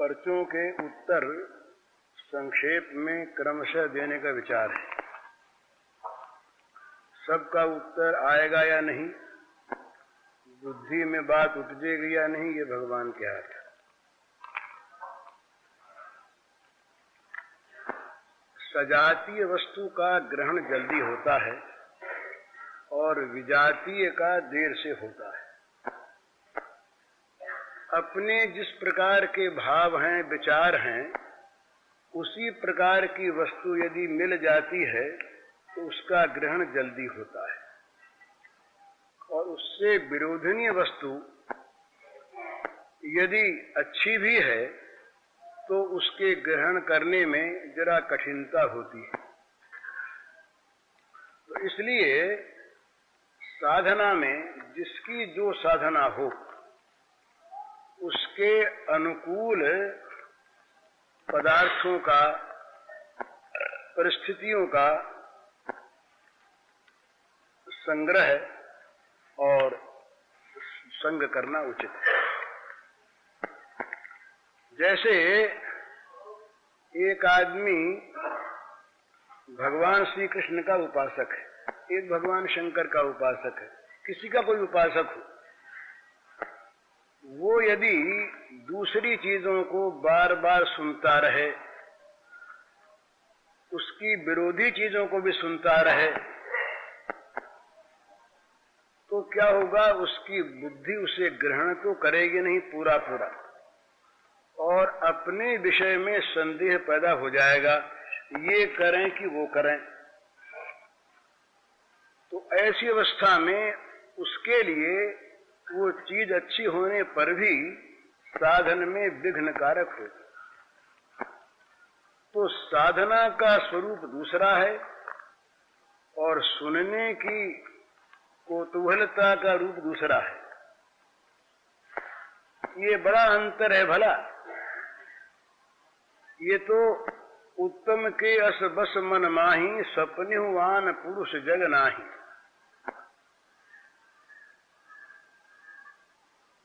पर्चों के उत्तर संक्षेप में क्रमशः देने का विचार है। सबका उत्तर आएगा या नहीं, बुद्धि में बात उपजेगी या नहीं, ये भगवान के हाथ है। सजातीय वस्तु का ग्रहण जल्दी होता है और विजातीय का देर से होता है। अपने जिस प्रकार के भाव हैं, विचार हैं, उसी प्रकार की वस्तु यदि मिल जाती है तो उसका ग्रहण जल्दी होता है, और उससे विरोधनीय वस्तु यदि अच्छी भी है तो उसके ग्रहण करने में जरा कठिनता होती है। तो इसलिए साधना में जिसकी जो साधना हो उसके अनुकूल पदार्थों का, परिस्थितियों का संग्रह और संग करना उचित है। जैसे एक आदमी भगवान श्री कृष्ण का उपासक है, एक भगवान शंकर का उपासक है, किसी का कोई उपासक हो, वो यदि दूसरी चीजों को बार बार सुनता रहे, उसकी विरोधी चीजों को भी सुनता रहे, तो क्या होगा, उसकी बुद्धि उसे ग्रहण तो करेगी नहीं पूरा पूरा, और अपने विषय में संदेह पैदा हो जाएगा, ये करें कि वो करें। तो ऐसी अवस्था में उसके लिए वो चीज अच्छी होने पर भी साधन में विघ्न कारक हो। तो साधना का स्वरूप दूसरा है और सुनने की कौतूहलता का रूप दूसरा है। ये बड़ा अंतर है भला। ये तो उत्तम के अस बस मन माही, सपनिहुआन पुरुष जग नाही।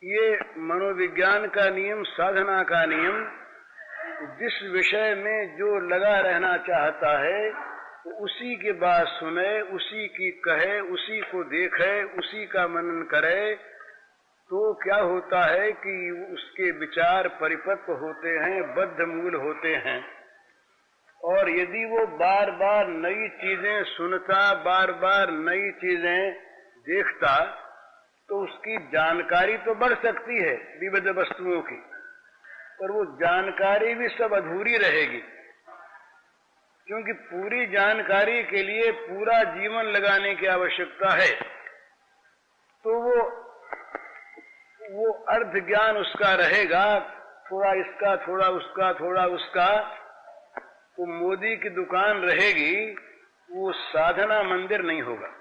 ये मनोविज्ञान का नियम, साधना का नियम, जिस विषय में जो लगा रहना चाहता है तो उसी की बात सुने, उसी की कहे, उसी को देखे, उसी का मनन करे, तो क्या होता है कि उसके विचार परिपक्व होते हैं, बद्ध मूल होते हैं। और यदि वो बार बार नई चीजें सुनता, बार बार नई चीजें देखता, तो उसकी जानकारी तो बढ़ सकती है विविध वस्तुओं की, पर वो जानकारी भी सब अधूरी रहेगी, क्योंकि पूरी जानकारी के लिए पूरा जीवन लगाने की आवश्यकता है। तो वो अर्ध ज्ञान उसका रहेगा, थोड़ा इसका, थोड़ा उसका, थोड़ा उसका। तो मोदी की दुकान रहेगी, वो साधना मंदिर नहीं होगा।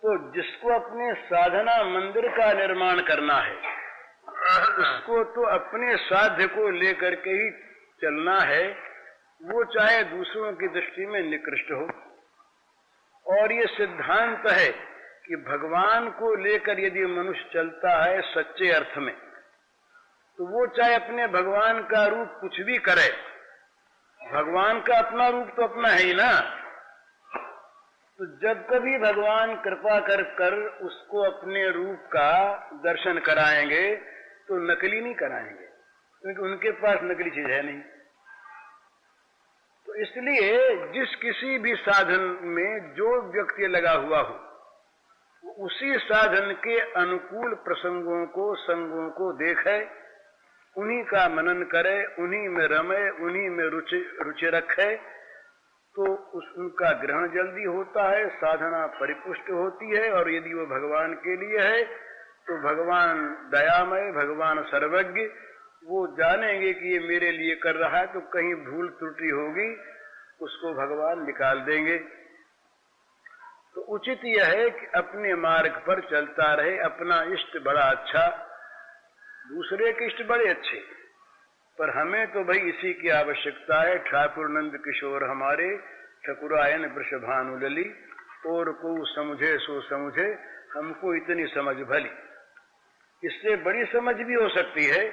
तो जिसको अपने साधना मंदिर का निर्माण करना है, उसको तो अपने साध्य को लेकर के ही चलना है, वो चाहे दूसरों की दृष्टि में निकृष्ट हो। और ये सिद्धांत है कि भगवान को लेकर यदि मनुष्य चलता है सच्चे अर्थ में, तो वो चाहे अपने भगवान का रूप कुछ भी करे, भगवान का अपना रूप तो अपना है ही ना। तो जब कभी भगवान कृपा कर उसको अपने रूप का दर्शन कराएंगे तो नकली नहीं कराएंगे, क्योंकि उनके पास नकली चीज है नहीं। तो इसलिए जिस किसी भी साधन में जो व्यक्ति लगा हुआ हो, उसी साधन के अनुकूल प्रसंगों को, संगों को देखे, उन्हीं का मनन करे, उन्हीं में रमे, उन्हीं में रुचि रखे, तो उनका ग्रहण जल्दी होता है, साधना परिपुष्ट होती है। और यदि वो भगवान के लिए है तो भगवान दयामय, भगवान सर्वज्ञ, वो जानेंगे कि ये मेरे लिए कर रहा है, तो कहीं भूल त्रुटि होगी उसको भगवान निकाल देंगे। तो उचित यह है कि अपने मार्ग पर चलता रहे। अपना इष्ट बड़ा अच्छा, दूसरे के इष्ट बड़े अच्छे, पर हमें तो भाई इसी की आवश्यकता है। ठाकुर नंद किशोर हमारे, ठकुरायन वृषभानुलली, और को समझे सो समझे, हमको इतनी समझ भली। इससे बड़ी समझ भी हो सकती है,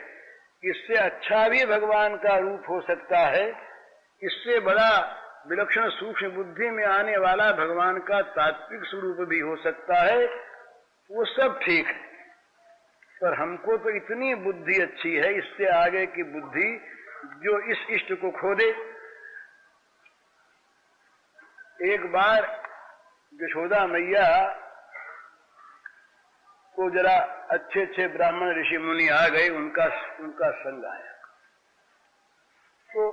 इससे अच्छा भी भगवान का रूप हो सकता है, इससे बड़ा विलक्षण सूक्ष्म बुद्धि में आने वाला भगवान का तात्विक स्वरूप भी हो सकता है, वो सब ठीक है। पर हमको तो इतनी बुद्धि अच्छी है, इससे आगे की बुद्धि जो इस इष्ट को खो दे। एक बार यशोदा मैया को जरा अच्छे अच्छे ब्राह्मण ऋषि मुनि आ गए, उनका संग आया, तो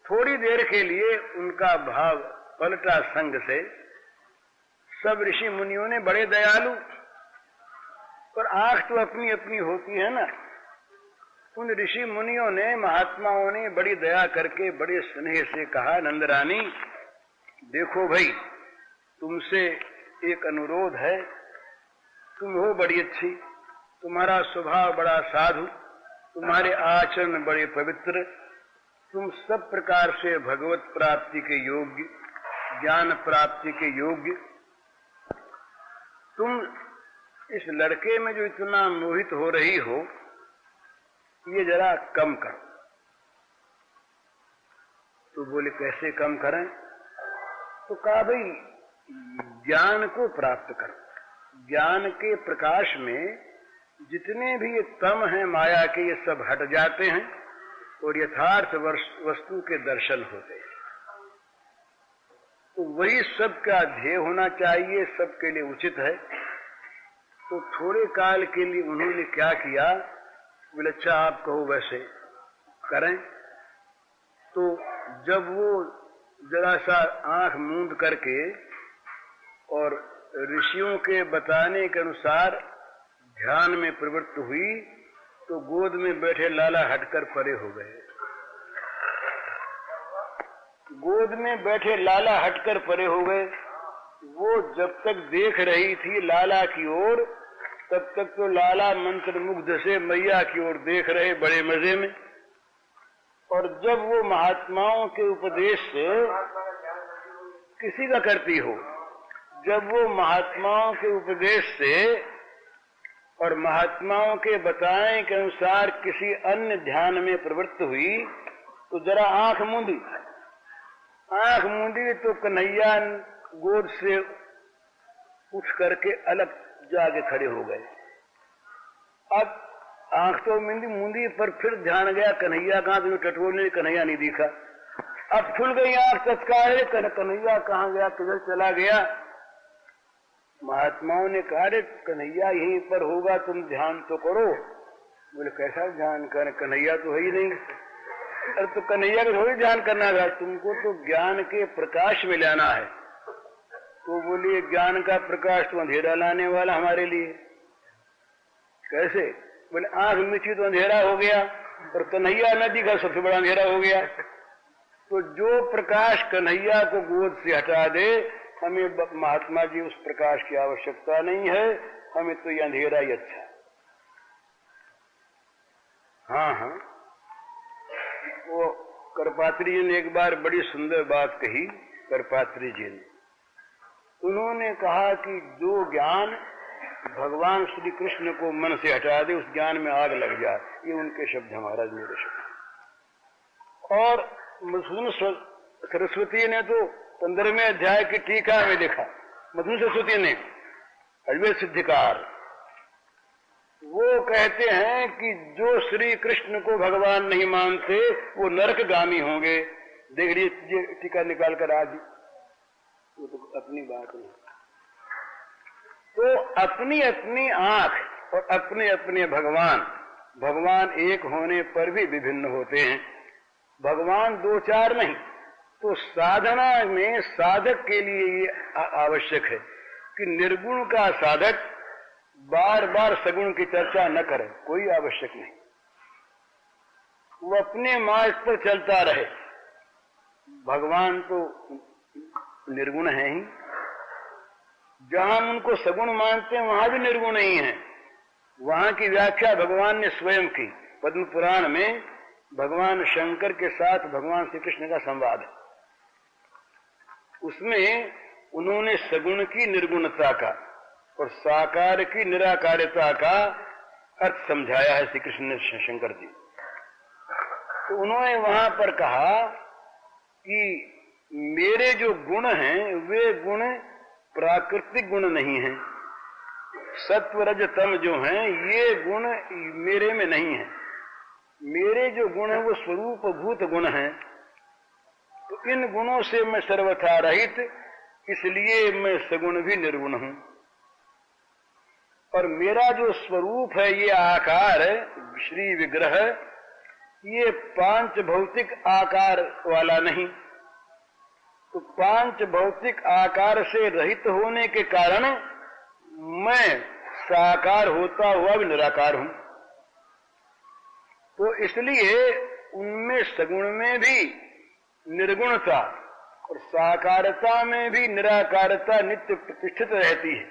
थोड़ी देर के लिए उनका भाव पलटा संग से। सब ऋषि मुनियों ने बड़े दयालु, पर आंख तो अपनी अपनी होती है ना। उन ऋषि मुनियों ने, महात्माओं ने बड़ी दया करके बड़े स्नेह से कहा, नंदरानी देखो भाई, तुमसे एक अनुरोध है, तुम हो बड़ी अच्छी, तुम्हारा स्वभाव बड़ा साधु, तुम्हारे आचरण बड़े पवित्र, तुम सब प्रकार से भगवत प्राप्ति के योग्य, ज्ञान प्राप्ति के योग्य, तुम इस लड़के में जो इतना मोहित हो रही हो, ये जरा कम करो। तो बोले कैसे कम करें? तो कहा भाई ज्ञान को प्राप्त करो, ज्ञान के प्रकाश में जितने भी ये तम हैं माया के, ये सब हट जाते हैं और यथार्थ वस्तु के दर्शन होते हैं। तो वही सबका ध्येय होना चाहिए, सबके लिए उचित है। तो थोड़े काल के लिए उन्होंने क्या किया, बोले अच्छा आप कहो वैसे करें। तो जब वो जरा सा आंख मूंद करके और ऋषियों के बताने के अनुसार ध्यान में प्रवृत्त हुई, तो गोद में बैठे लाला हटकर परे हो गए। गोद में बैठे लाला हटकर परे हो गए। वो जब तक देख रही थी लाला की ओर, तब तक तो लाला मंत्र मुग्ध से मैया की ओर देख रहे बड़े मजे में। और जब वो महात्माओं के उपदेश से, किसी का करती हो, जब वो महात्माओं के उपदेश से और महात्माओं के बताए के अनुसार किसी अन्य ध्यान में प्रवृत्त हुई, तो जरा आंख मूंदी तो कन्हैया गोद से उठ करके अलग जाके खड़े हो गए। अब आंख तो मूंदी पर फिर ध्यान गया कन्हैया कहां, तो टटोलने कन्हैया नहीं दिखा। अब खुल गई आंख तत्काल, कन्हैया कहां गया, किधर चला गया। महात्माओं ने कहा रे कन्हैया यहीं पर होगा, तुम ध्यान तो करो। बोले कैसा ध्यान कर, कन्हैया तो है ही नहीं। अरे तो कन्हैया को थोड़ी ध्यान करना था, तुमको तो ज्ञान के प्रकाश में लाना है। तो बोलिए ज्ञान का प्रकाश तो अंधेरा लाने वाला हमारे लिए। कैसे? बोले आंख मिची तो अंधेरा हो गया, और कन्हैया न दिखा सबसे बड़ा अंधेरा हो गया। तो जो प्रकाश कन्हैया को गोद से हटा दे, हमें महात्मा जी उस प्रकाश की आवश्यकता नहीं है, हमें तो ये अंधेरा ही अच्छा। हाँ, वो करपात्री जी ने एक बार बड़ी सुंदर बात कही। करपात्री जी ने, उन्होंने कहा कि जो ज्ञान भगवान श्री कृष्ण को मन से हटा दे, उस ज्ञान में आग लग जाए। ये उनके शब्द, हमारा मेरे शब्द। और मधुसूदन सरस्वती ने तो 15वें अध्याय की टीका में लिखा, मधुसूदन सरस्वती ने, अद्वैत सिद्धिकार, वो कहते हैं कि जो श्री कृष्ण को भगवान नहीं मानते वो नरकगामी होंगे। देख लीजिए टीका निकाल कर आज, वो तो अपनी बात नहीं। तो अपनी अपनी आंख और अपने अपने भगवान एक होने पर भी विभिन्न होते हैं। भगवान दो चार नहीं। तो साधना में साधक के लिए ये आवश्यक है कि निर्गुण का साधक बार बार सगुण की चर्चा न करे, कोई आवश्यक नहीं। वो अपने मार्ग पर चलता रहे। भगवान तो निर्गुण है ही, जहां हम उनको सगुण मानते हैं वहां भी निर्गुण ही है। वहां की व्याख्या भगवान ने स्वयं की। पद्म पुराण में भगवान शंकर के साथ भगवान श्री कृष्ण का संवाद है। उसमें उन्होंने सगुण की निर्गुणता का और साकार की निराकारिता का अर्थ समझाया है श्री कृष्ण ने, शंकर जी। तो उन्होंने वहां पर कहा कि मेरे जो गुण हैं वे गुण प्राकृतिक गुण नहीं हैं, सत्व रज तम जो हैं ये गुण मेरे में नहीं है। मेरे जो गुण हैं वो स्वरूप भूत गुण हैं, तो इन गुणों से मैं सर्वथा रहित, इसलिए मैं सगुण भी निर्गुण हूं। और मेरा जो स्वरूप है ये आकार श्री विग्रह, ये पांच भौतिक आकार वाला नहीं। तो पांच भौतिक आकार से रहित होने के कारण मैं साकार होता हुआ भी निराकार हूं। तो इसलिए उनमें सगुण में भी निर्गुणता और साकारता में भी निराकारता नित्य प्रतिष्ठित रहती है।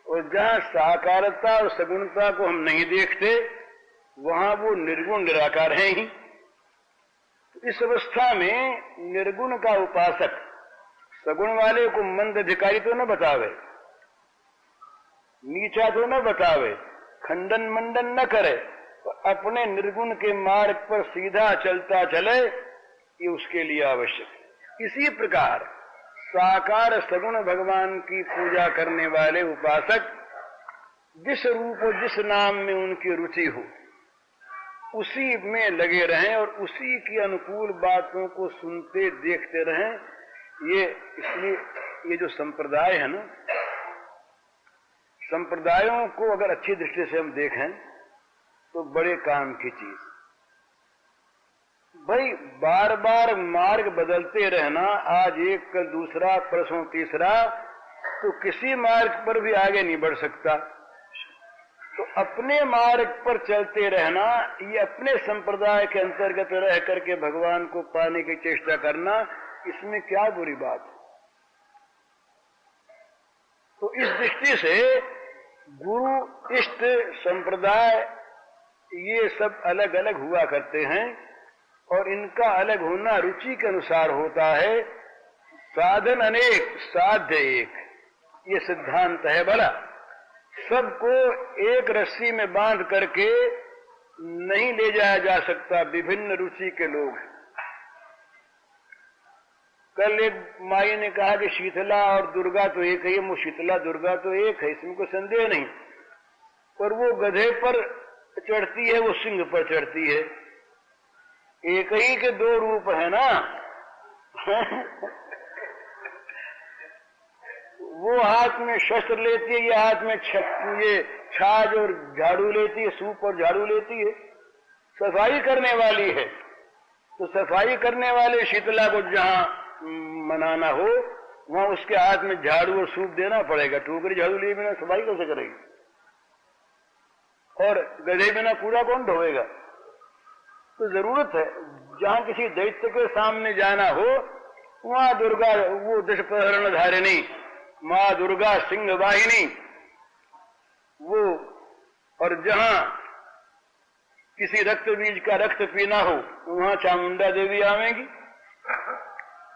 और जहां साकारता और सगुणता को हम नहीं देखते वहां वो निर्गुण निराकार है ही। इस अवस्था में निर्गुण का उपासक सगुण वाले को मंद अधिकारी तो न बतावे, नीचा तो न बतावे, खंडन मंडन न करे, तो अपने निर्गुण के मार्ग पर सीधा चलता चले, ये उसके लिए आवश्यक है। इसी प्रकार साकार सगुण भगवान की पूजा करने वाले उपासक जिस रूप और जिस नाम में उनकी रुचि हो उसी में लगे रहें और उसी की अनुकूल बातों को सुनते देखते रहें। ये इसलिए ये जो संप्रदाय है ना, संप्रदायों को अगर अच्छी दृष्टि से हम देखें तो बड़े काम की चीज। भाई बार बार मार्ग बदलते रहना, आज एक कल दूसरा परसों तीसरा, तो किसी मार्ग पर भी आगे नहीं बढ़ सकता। तो अपने मार्ग पर चलते रहना, ये अपने संप्रदाय के अंतर्गत रह करके भगवान को पाने की चेष्टा करना, इसमें क्या बुरी बात है। तो इस दृष्टि से गुरु इष्ट संप्रदाय ये सब अलग अलग हुआ करते हैं और इनका अलग होना रुचि के अनुसार होता है। साधन अनेक साध्य एक, ये सिद्धांत है। भला सबको एक रस्सी में बांध करके नहीं ले जाया जा सकता, विभिन्न रुचि के लोग हैं। कल एक माई ने कहा कि शीतला और दुर्गा तो एक है, वो शीतला दुर्गा तो एक है, इसमें कोई संदेह नहीं, पर वो गधे पर चढ़ती है, वो सिंह पर चढ़ती है। एक ही के दो रूप है ना। वो हाथ में शस्त्र लेती है, ये हाथ में ये छाछ और झाड़ू लेती है, सूप और झाड़ू लेती है, सफाई करने वाली है। तो सफाई करने वाले शीतला को जहां मनाना हो वहां उसके हाथ में झाड़ू और सूप देना पड़ेगा। टोकरी झाड़ू लिए बिना सफाई कैसे करेगी? और गधे बिना कूड़ा कौन ढोएगा? तो जरूरत है जहां किसी दैत्य के सामने जाना हो वहां दुर्गा, वो दशप्रहरण धारिणी माँ दुर्गा सिंह वाहिनी वो, और जहां किसी रक्त बीज का रक्त पीना हो वहां चामुंडा देवी आवेंगी।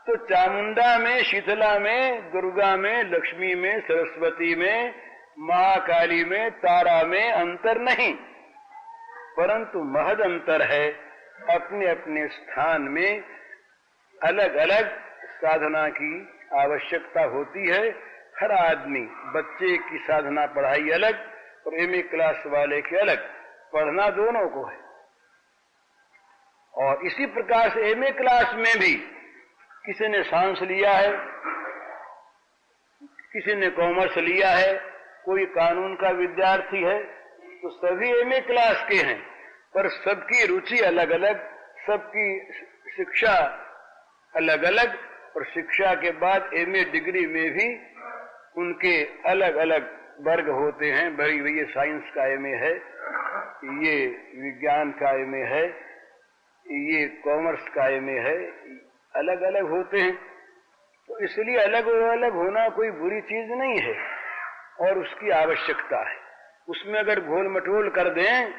तो चामुंडा में, शीतला में, दुर्गा में, लक्ष्मी में, सरस्वती में, महाकाली में, तारा में अंतर नहीं, परंतु महद अंतर है। अपने अपने स्थान में अलग अलग साधना की आवश्यकता होती है। हर आदमी, बच्चे की साधना पढ़ाई अलग और एमए क्लास वाले के अलग, पढ़ना दोनों को है। और इसी प्रकार से एमए क्लास में भी किसी ने साइंस लिया है, किसी ने कॉमर्स लिया है, कोई कानून का विद्यार्थी है, तो सभी एमए क्लास के हैं, पर सबकी रुचि अलग अलग, सबकी शिक्षा अलग अलग, और शिक्षा के बाद एमए डिग्री में भी उनके अलग अलग वर्ग होते हैं। भाई ये साइंस का एमए है, ये विज्ञान का एमए है, ये कॉमर्स का एमए है, अलग अलग होते हैं। तो इसलिए अलग अलग होना कोई बुरी चीज नहीं है और उसकी आवश्यकता है। उसमें अगर घोल मटोल कर दें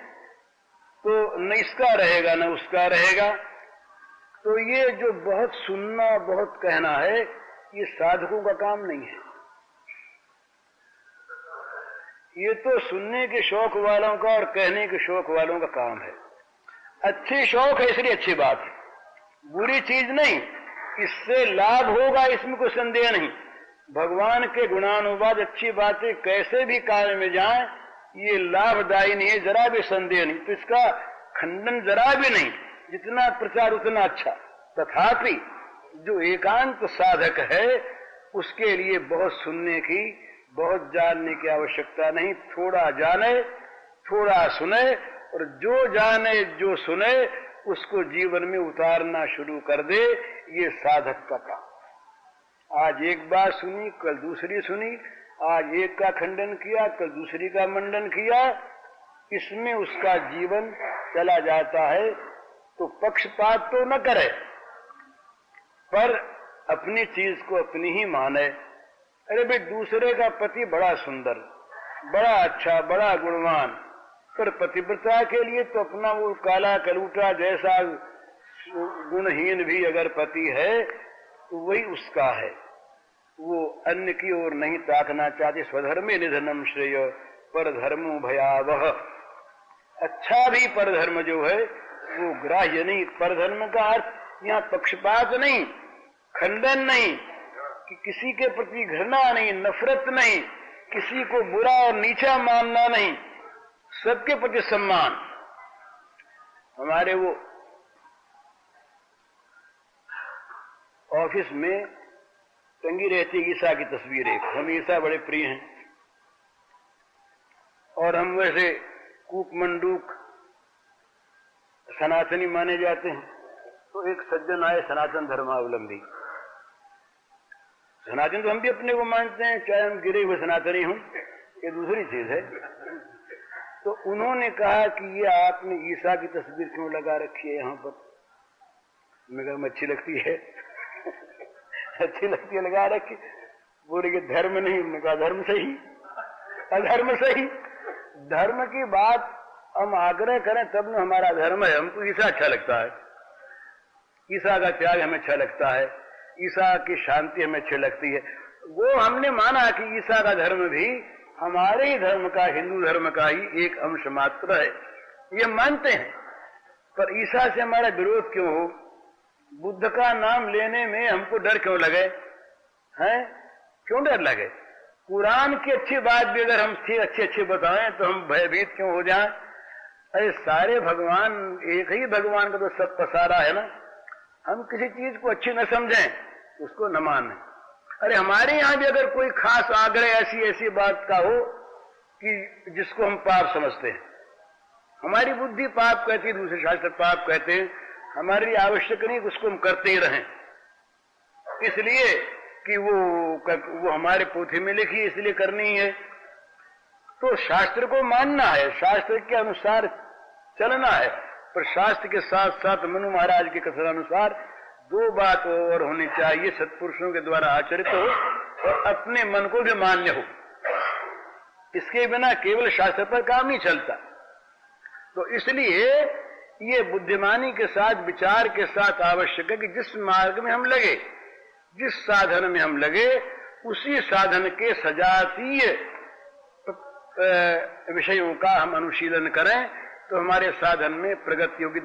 तो न इसका रहेगा न उसका रहेगा। तो ये जो बहुत सुनना बहुत कहना है, ये साधकों का काम नहीं है। ये तो सुनने के शौक वालों का और कहने के शौक वालों का काम है। अच्छी शौक है इसलिए अच्छी बात है, बुरी चीज नहीं। इससे लाभ होगा इसमें कोई संदेह नहीं। भगवान के गुणानुवाद अच्छी बातें कैसे भी कार्य में जाएं, ये लाभदायी नहीं है, जरा भी संदेह नहीं। तो इसका खंडन जरा भी नहीं, जितना प्रचार उतना अच्छा। तथापि जो एकांत साधक है उसके लिए बहुत सुनने की, बहुत जानने की आवश्यकता नहीं। थोड़ा जाने, थोड़ा सुने, और जो जाने जो सुने उसको जीवन में उतारना शुरू कर दे, ये साधक का काम। आज एक बात सुनी, कल दूसरी सुनी, आज एक का खंडन किया, कल दूसरी का मंडन किया, इसमें उसका जीवन चला जाता है। तो पक्षपात तो न करे, पर अपनी चीज को अपनी ही माने। अरे भाई, दूसरे का पति बड़ा सुंदर, बड़ा अच्छा, बड़ा गुणवान, पर पतिव्रता के लिए तो अपना वो काला कलूटा जैसा गुणहीन भी अगर पति है तो वही उसका है। वो अन्य की ओर नहीं ताकना चाहती। स्वधर्मे निधनम श्रेय परधर्मो भयावह। अच्छा भी परधर्म जो है वो ग्राह्य नहीं। परधर्म का अर्थ यहाँ पक्षपात नहीं, खंडन नहीं, कि किसी के प्रति घृणा नहीं, नफरत नहीं, किसी को बुरा और नीचा मानना नहीं, सबके प्रति सम्मान। हमारे वो ऑफिस में टंगी रहती ईसा की तस्वीर एक। हम ईसा बड़े प्रिय हैं और हम वैसे कूक मंडूक सनातनी माने जाते हैं। तो एक सज्जन आए सनातन धर्मावलंबी। सनातन तो हम भी अपने को मानते हैं, चाहे हम गिरे हुए सनातनी हों, ये दूसरी चीज है। तो उन्होंने कहा कि ये आपने ईसा की तस्वीर क्यों लगा रखी है यहाँ पर? मैं कहा अच्छी लगती है। अच्छी लगती है, लगा रखी। बोले कि धर्म नहीं। हमने कहा धर्म सही, अधर्म सही। धर्म की बात हम आग्रह करें तब न हमारा धर्म है। हमको ईसा अच्छा लगता है, ईसा का त्याग हमें अच्छा लगता है, ईसा की शांति हमें अच्छी लगती है। वो हमने माना कि ईसा का धर्म भी हमारे ही धर्म का, हिंदू धर्म का ही एक अंश मात्र है, ये मानते हैं। पर ईसा से हमारा विरोध क्यों हो? बुद्ध का नाम लेने में हमको डर क्यों लगे? हैं? क्यों डर लगे? कुरान की अच्छी बात भी अगर हम अच्छी अच्छी बताएं तो हम भयभीत क्यों हो जाएं? अरे सारे भगवान, एक ही भगवान का तो सब पसारा है ना। हम किसी चीज को अच्छी न समझें, उसको न माने। अरे हमारे यहां भी अगर कोई खास आग्रह ऐसी ऐसी बात का हो कि जिसको हम पाप समझते हैं, हमारी बुद्धि पाप कहती है, दूसरे शास्त्र पाप कहते हैं, हमारे लिए आवश्यक नहीं कि उसको हम करते ही रहें, इसलिए कि वो हमारे पोथी में लिखी इसलिए करनी है। तो शास्त्र को मानना है, शास्त्र के अनुसार चलना है। पर शास्त्र के साथ साथ मनु महाराज के कथनानुसार दो बात और होनी चाहिए: सत्पुरुषों के द्वारा आचरित हो और अपने मन को भी मान्य हो। इसके बिना केवल शास्त्र पर काम नहीं चलता। तो इसलिए ये बुद्धिमानी के साथ, विचार के साथ आवश्यक है कि जिस मार्ग में हम लगे, जिस साधन में हम लगे, उसी साधन के सजातीय विषयों का हम अनुशीलन करें तो हमारे साधन में प्रगति होगी।